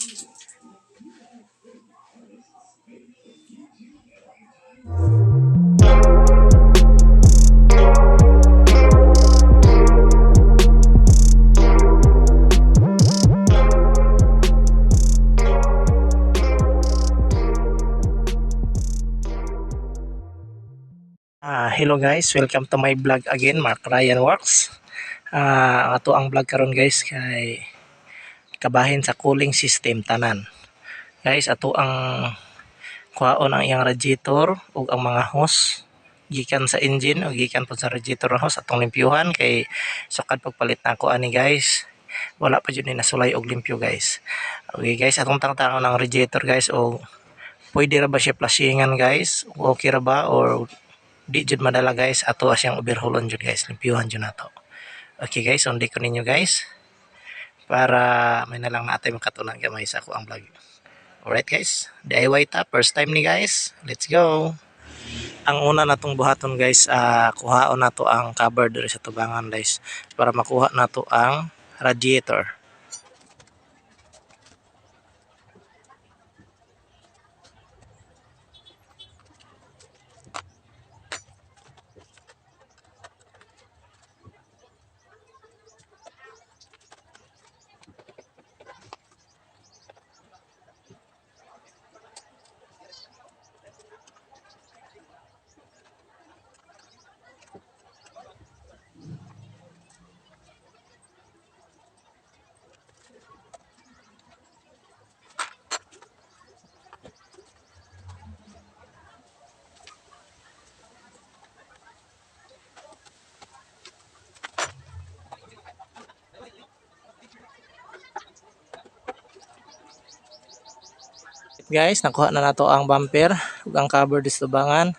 Hello guys, welcome to my vlog again, Mark Ryan Works. Ato ang vlog karon guys kay kabahin sa cooling system tanan. Guys, ato ang kuhaon ang iyang radiator ug ang mga hose gikan sa engine o gikan po sa radiator hose atong limpyuhan kay sukad pagpalit na ako ani guys. Wala pa jud ni nasulay og limpyo guys. Okay guys, atong tangtangon ang radiator guys o pwede ra ba siya flushingan guys? Okay ra ba or di jud madala guys, ato siyang overhaulon jud guys, limpyuhan jud nato. Okay guys, sundi ko ninyo guys para may na lang natay makatunan gamay sa ako ang vlog. Alright guys, DIY ta, first time ni guys, let's go. Ang una natong buhaton guys, kuhaon nato ang cover diri sa tubangan guys para makuha nato ang radiator. Guys, nakuha na nato ang bumper ug ang cover dis tubangan.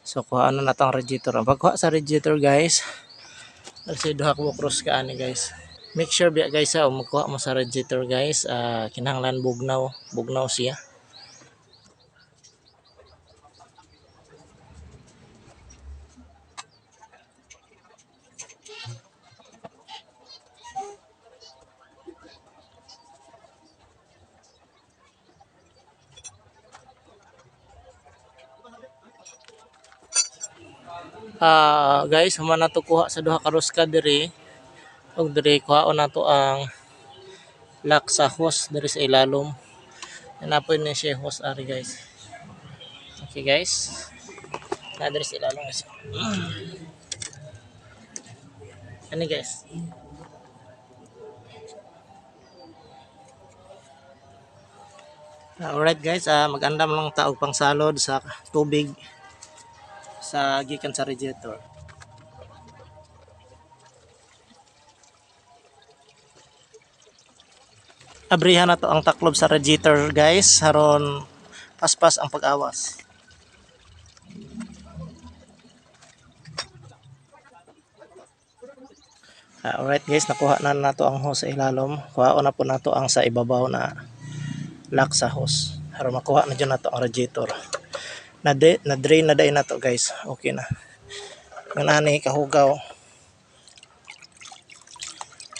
So kuha na nato ang radiator. Ang pagkuha sa radiator guys, kasi duha ka cross ka ani guys. Make sure biya guys magkuha mo sa radiator guys, kinahanglan bugnaw siya. Guys, human nato kuha sa duha ka roska diri. Og diri kuhaon nato ang lock sa hose diri sa ilalom. Napoy ni siya hose ari guys. Okay guys. Na diri sa ilalom guys. Ani guys. Alright guys, mag-andam lang ta og pangsalod sa tubig sa gikan sa radiator. Abrihan na to ang taklob sa radiator guys, haron paspas ang pag-awas. Alright guys, nakuha na nato ang hose sa ilalom. Kuhaon na po nato ang sa ibabaw na lock sa hose. Haron makuha na dyan nato ang radiator. Na-drain na day nato guys. Okay na. Yung ani kahugaw.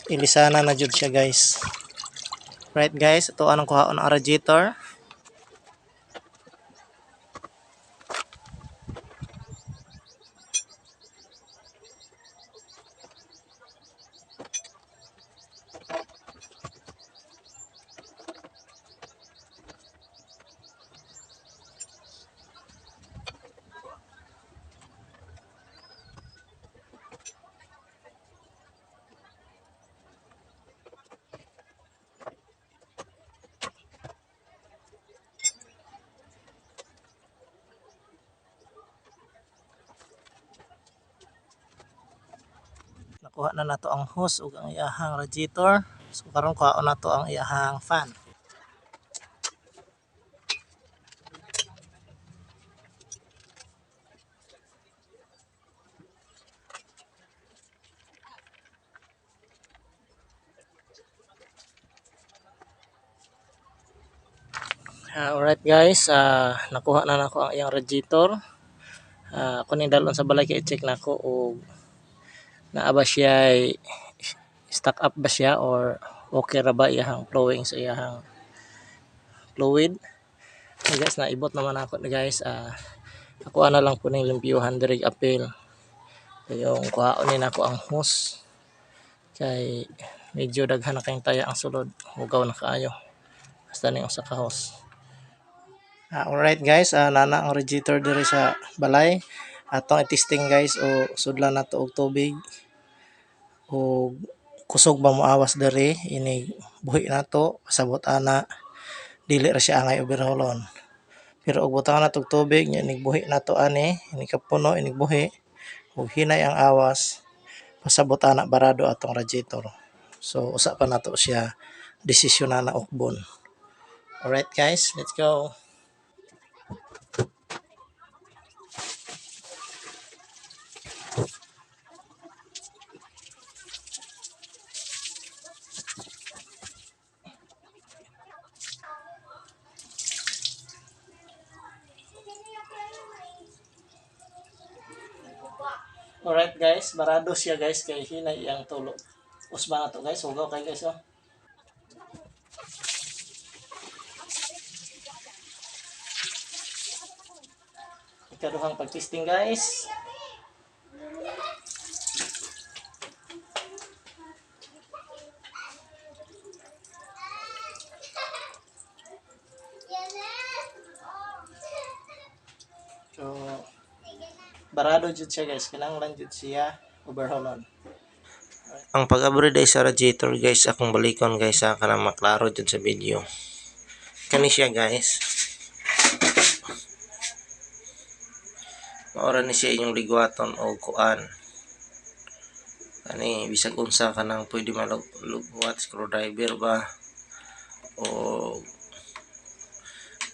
Ilisana na jud siya guys. Right guys, ito anong kuhaon ang radiator. Nakuha na nato ang hose ug ang iyahang radiator. So karon kuhaon nato ang iyahang fan. Alright guys, nakuha na nako ang iyang radiator. Kunin dalon sa balay kay check nako og naa ba siya stock up ba siya or okay ra ba iyahang flowing sa iyahang fluid. So guys, naibot naman ako guys. Ako na lang po ng limpyuhan direct appeal. So, yung kuhaonin ako ang hose. Kay medyo daghan na kayong taya ang sulod. Hugaw na kaayo. Basta ning usa ka hose. Alright guys, nana ang radiator diri sa balay. Atong i-testing guys o sudlan nato og tubig. O kusog ba moawas diri ini buhi nato pasabot ana dili ra siya angay overhaulon. Pero og butang na tog tubig nya nigbuhi nato ani ini kapuno ini buhi ug hinay ang awas pasabot ana barado atong radiator. So usa pa nato siya desisyon na ukbon. Alright guys, let's go. Alright guys, barado siya guys kay hinay iyang tulo. Usba na to guys, hugaw kay guys oh. Ikaduhang pag-testing guys. So, barado jud siya guys, kinahanglan jud siya overhaulon. Ang pag-upgrade ay sa radiator guys, akong balikon guys ha, kanang maklaro jud sa video. Kani siya guys. Maura ni siya inyong ligwaton o kuan. Kani bisag unsa kanang pwede malugwat screwdriver ba o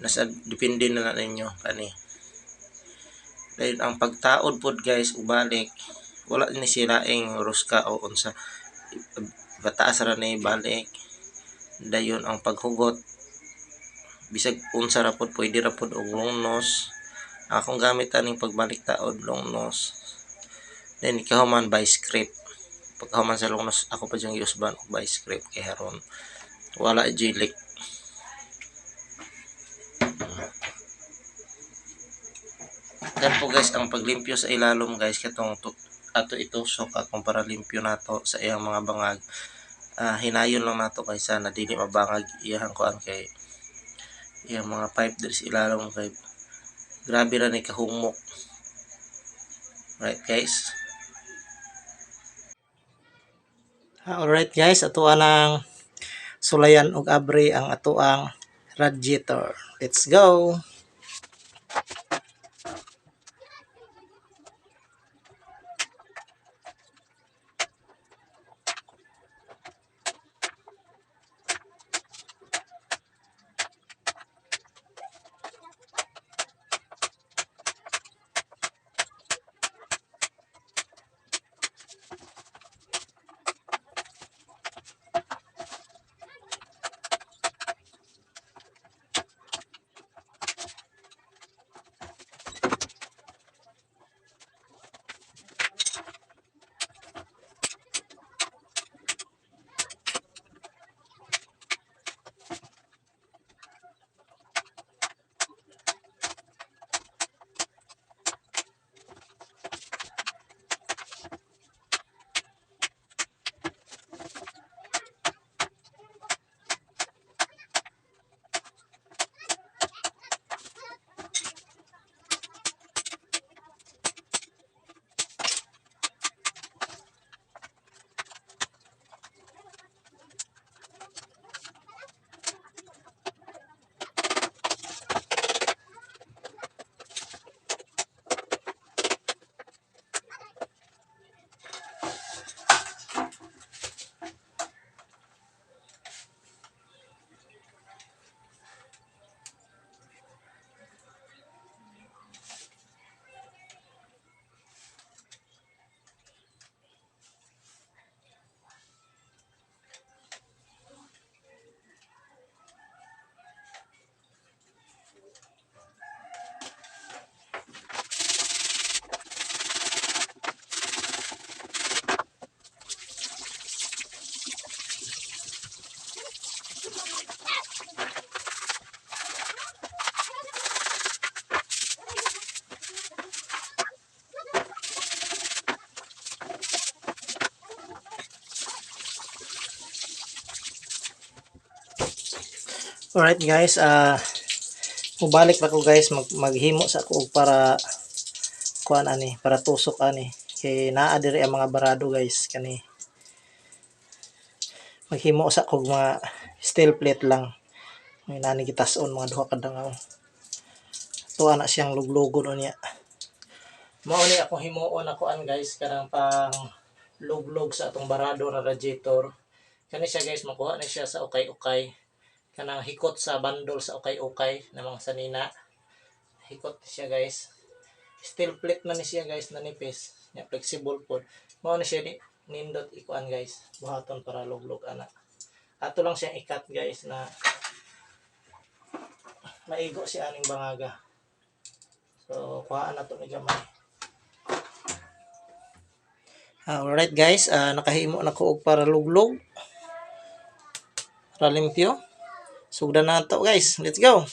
nasa depende na ninyo kani. Dahil ang pagtaod pod guys ubalik wala ni silaing ruska o unsa bataas ra ni balik. Dayon ang paghugot bisag unsa ra pod pwede ra pod og lungnos. Akong gamit aning pagbalik taod lungnos. Then ikahuman by script. Pagkahuman sa lungnos ako pa diyang iusban og by script kay haron wala jilik. Then po guys ang paglimpyo sa ilalom guys katong ato itusok akong para limpyo nato sa iyang mga bangag. Hinayon lang nato kaysa na dili mabangag iyang kuan kay iyang mga pipe diri sa ilalom kay grabe ra ni kahumok. Right guys. Alright guys, ato anang sulayan og abri ang atoang radiator. Let's go. Alright guys, mubalik na ko guys maghimo sa ko para kuan ani, para tusok ani. Kay naa diri ang mga barado guys kani. Maghimo sa ko mga steel plate lang. May nani gitas-on mga duha ka dangaw. Tuwa na siyang luglugon unya. Mao ni akong himuon ako an guys kanang pang luglog sa atong barado na radiator. Kani siya guys makuha na siya sa ukay-ukay. Kanang hikot sa bandol sa ukay-ukay na mga sanina. Hikot siya guys. Steel plate na ni siya guys na nipis. Nya flexible pod. Mao na siya ni nindot ikuan guys. Buhaton para luglog ana. Ato lang siyang ikat guys na maigo si aning bangaga. So kuhaan na to ni gamay. Alright guys, nakahimo na ko og para luglog. Para limpyo. Sugdan na to guys. Let's go.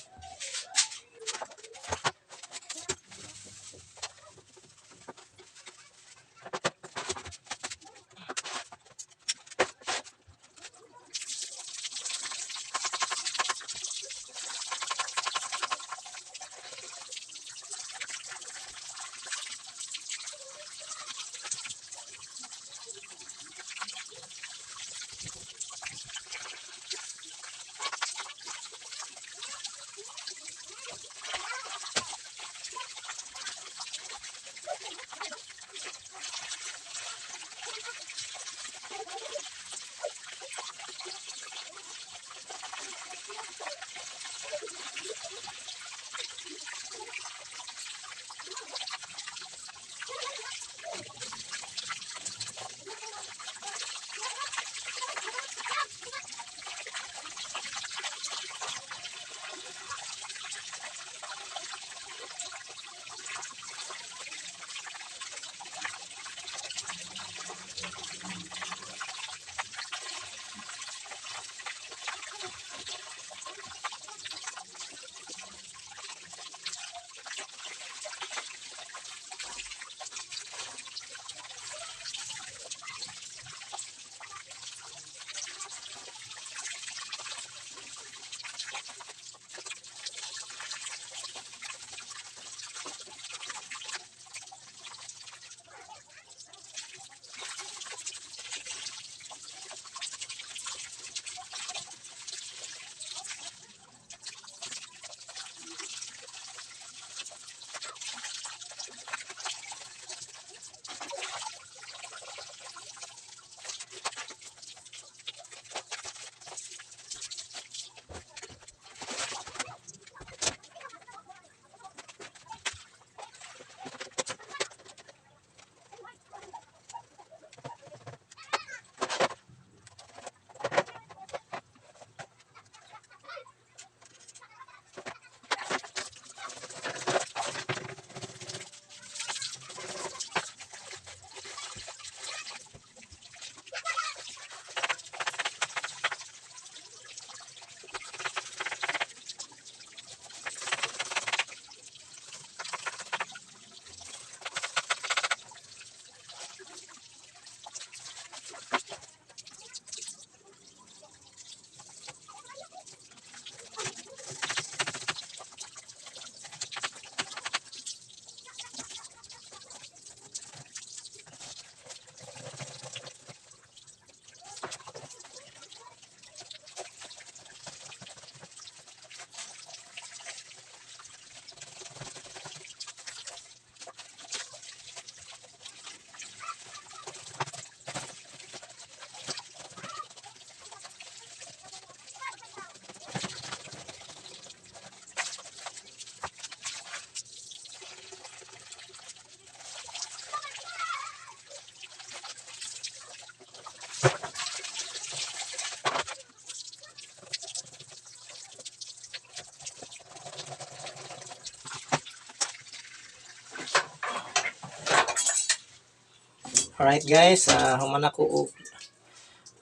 Alright guys, human ako og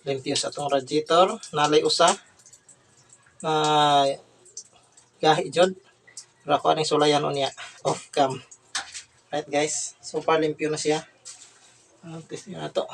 limpyo sa atong radiator. Nalay usa na gahi jud. Pero ako aning sulayan unya off cam. Right guys, super limpyo na siya. Testing na to.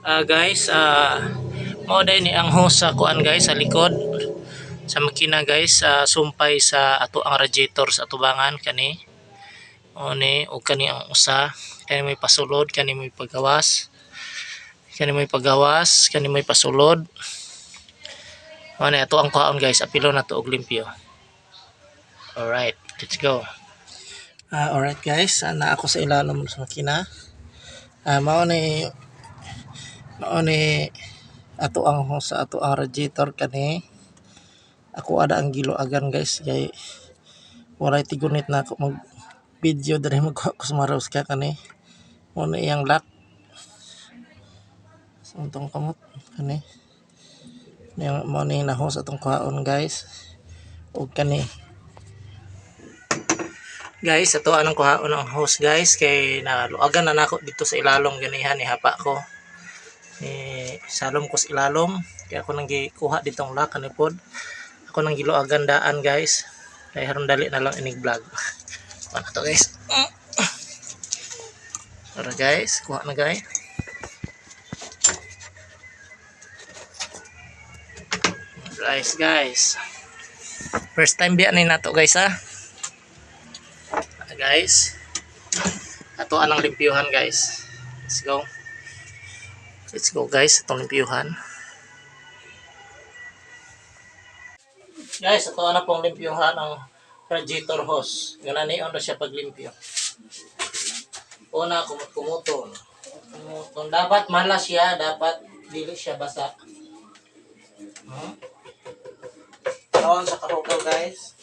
Guys, mao day ni ang hose sa kuan guys sa likod sa makina guys, sumpay sa ato ang radiator sa atubangan kani. O ni o kani ang usa, kani may pasulod, kani may pagawas. Kani may pagawas, kani may pasulod. O ni ato ang kuhaon guys, apilo na to og limpyo. Alright, let's go. Alright guys, na ako sa ilalim sa makina. Mao ni ato ang sa ato ang radiator kani. Ako ada ang giloagan guys kay walay tigunit na ako mag video diri magkuha ko sa maros ka kani. Mao ni iyang lock. Untong kamot kani. Yang mao ni nahos atong kuhaon guys. Og kani. Guys, ato anong kuhaon ang hose guys kay naluagan na nako dito sa ilalom ganihan ni hapa ko. Salom ko sa ilalom kaya ako nang gikuha ditong lock ani pod. Ako nang giluagan daan guys. Kay haron dali na lang inig vlog. Ano to guys? Tara guys, kuha na guys. Guys. First time biya ni nato guys ha. Guys. Ato anang limpyuhan guys. Let's go. Let's go guys, itong limpyuhan. Guys, ato na pong limpyuhan ang radiator hose. Ganani on siya paglimpyo. Una kumuton. Kung dapat malas siya, dapat dili siya basa. Tawon sa kahugaw guys.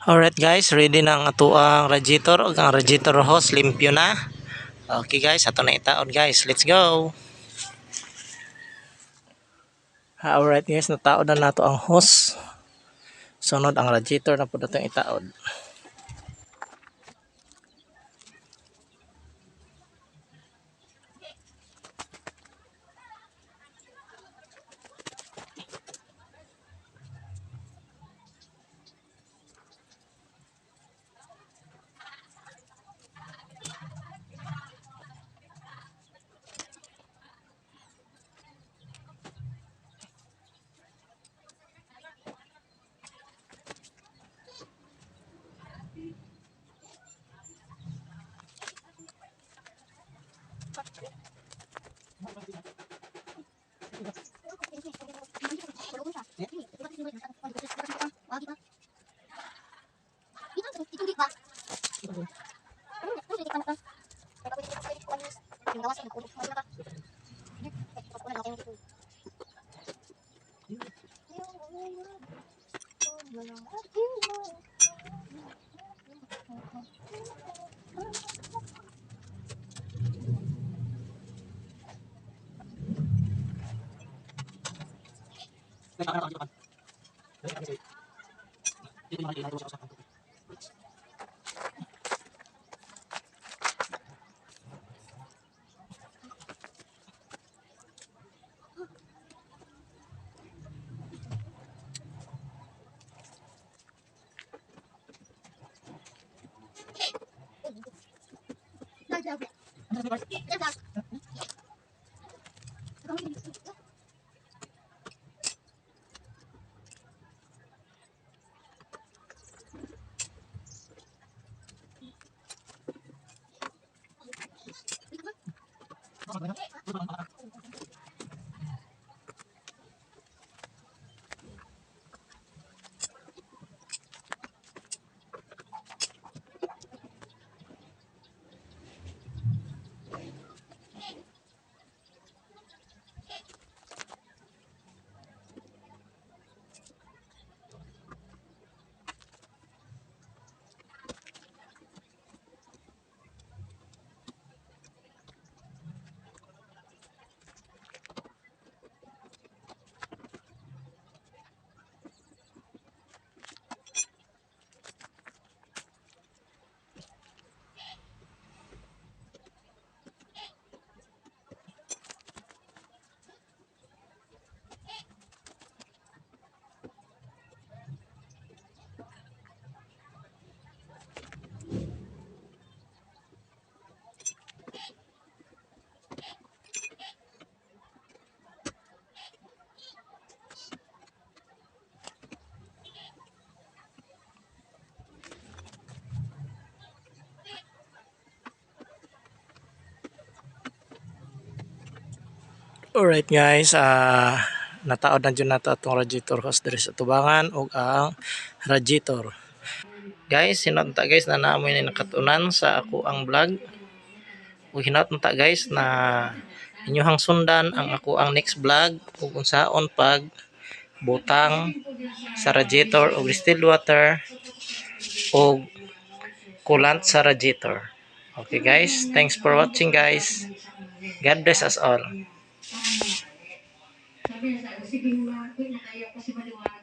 Alright guys, ready na ang ato ang radiator o ang radiator hose, limpyo na. Okay guys, ato na itaon guys. Let's go. Alright guys, nataod na nato ang hose. Sunod ang radiator na po na itong itaod. Alright guys, nataod na dyan nato atong radiator hose diri sa tubangan ug ang radiator. Guys, hinunta guys na naamoy ni nakatunan sa ako ang vlog. Ug hinunta guys na inyohang sundan ang ako ang next vlog ug unsaon pag butang sa radiator og distilled water ug coolant sa radiator. Okay guys, thanks for watching guys. God bless us all. Sabi niya, sige, na kaya kasi maliwanag.